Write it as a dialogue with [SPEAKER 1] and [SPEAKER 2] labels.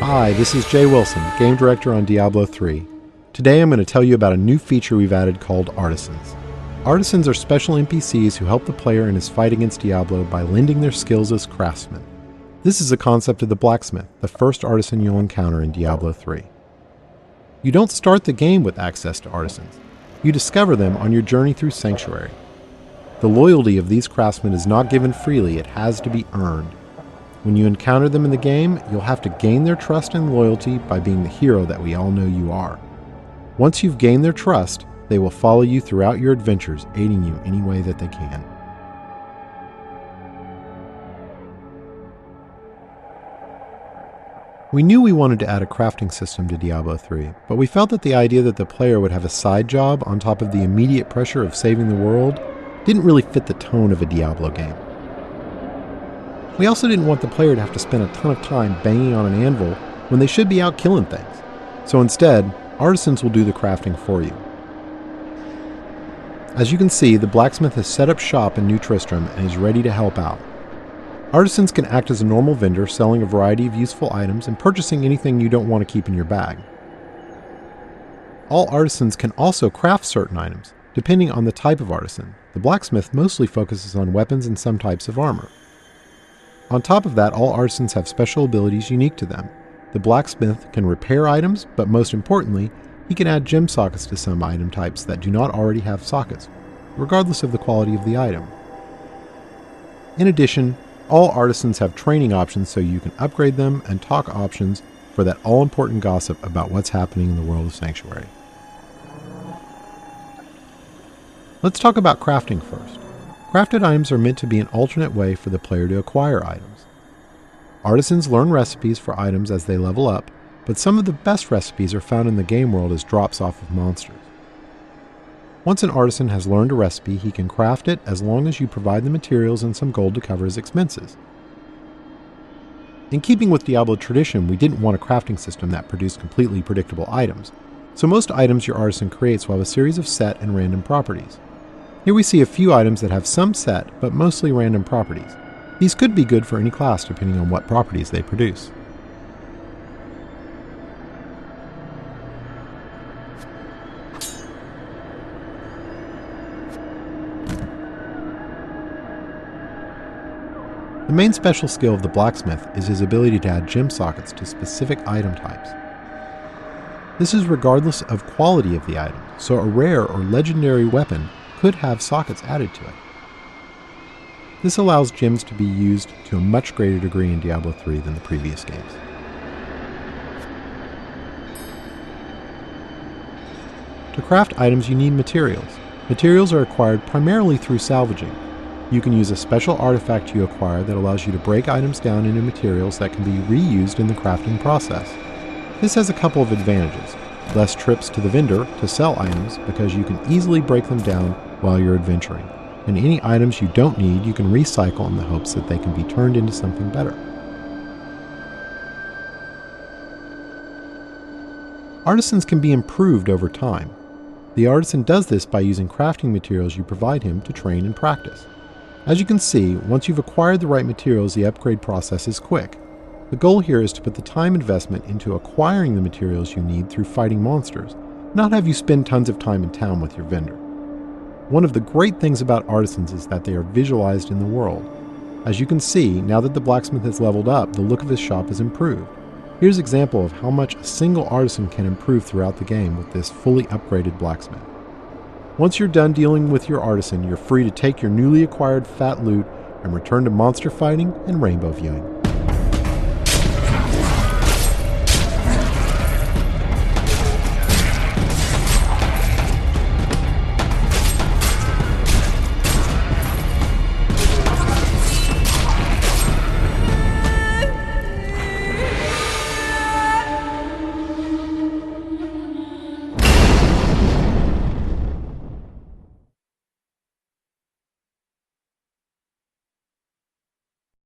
[SPEAKER 1] Hi, this is Jay Wilson, Game Director on Diablo III. Today I'm going to tell you about a new feature we've added called Artisans. Artisans are special NPCs who help the player in his fight against Diablo by lending their skills as craftsmen. This is a concept of the blacksmith, the first artisan you'll encounter in Diablo III. You don't start the game with access to artisans. You discover them on your journey through Sanctuary. The loyalty of these craftsmen is not given freely, it has to be earned. When you encounter them in the game, you'll have to gain their trust and loyalty by being the hero that we all know you are. Once you've gained their trust, they will follow you throughout your adventures, aiding you any way that they can. We knew we wanted to add a crafting system to Diablo III, but we felt that the idea that the player would have a side job on top of the immediate pressure of saving the world didn't really fit the tone of a Diablo game. We also didn't want the player to have to spend a ton of time banging on an anvil when they should be out killing things. So instead, artisans will do the crafting for you. As you can see, the blacksmith has set up shop in New Tristram and is ready to help out. Artisans can act as a normal vendor, selling a variety of useful items and purchasing anything you don't want to keep in your bag. All artisans can also craft certain items, depending on the type of artisan. The blacksmith mostly focuses on weapons and some types of armor. On top of that, all artisans have special abilities unique to them. The blacksmith can repair items, but most importantly, he can add gem sockets to some item types that do not already have sockets, regardless of the quality of the item. In addition, all artisans have training options so you can upgrade them, and talk options for that all-important gossip about what's happening in the world of Sanctuary. Let's talk about crafting first. Crafted items are meant to be an alternate way for the player to acquire items. Artisans learn recipes for items as they level up, but some of the best recipes are found in the game world as drops off of monsters. Once an artisan has learned a recipe, he can craft it as long as you provide the materials and some gold to cover his expenses. In keeping with Diablo tradition, we didn't want a crafting system that produced completely predictable items, so most items your artisan creates will have a series of set and random properties. Here we see a few items that have some set, but mostly random properties. These could be good for any class depending on what properties they produce. The main special skill of the blacksmith is his ability to add gem sockets to specific item types. This is regardless of quality of the item, so a rare or legendary weapon could have sockets added to it. This allows gems to be used to a much greater degree in Diablo III than the previous games. To craft items you need materials. Materials are acquired primarily through salvaging. You can use a special artifact you acquire that allows you to break items down into materials that can be reused in the crafting process. This has a couple of advantages. Less trips to the vendor to sell items because you can easily break them down while you're adventuring, and any items you don't need you can recycle in the hopes that they can be turned into something better. Artisans can be improved over time. The artisan does this by using crafting materials you provide him to train and practice. As you can see, once you've acquired the right materials, the upgrade process is quick. The goal here is to put the time investment into acquiring the materials you need through fighting monsters, not have you spend tons of time in town with your vendor. One of the great things about artisans is that they are visualized in the world. As you can see, now that the blacksmith has leveled up, the look of his shop is improved. Here's an example of how much a single artisan can improve throughout the game with this fully upgraded blacksmith. Once you're done dealing with your artisan, you're free to take your newly acquired fat loot and return to monster fighting and rainbow viewing.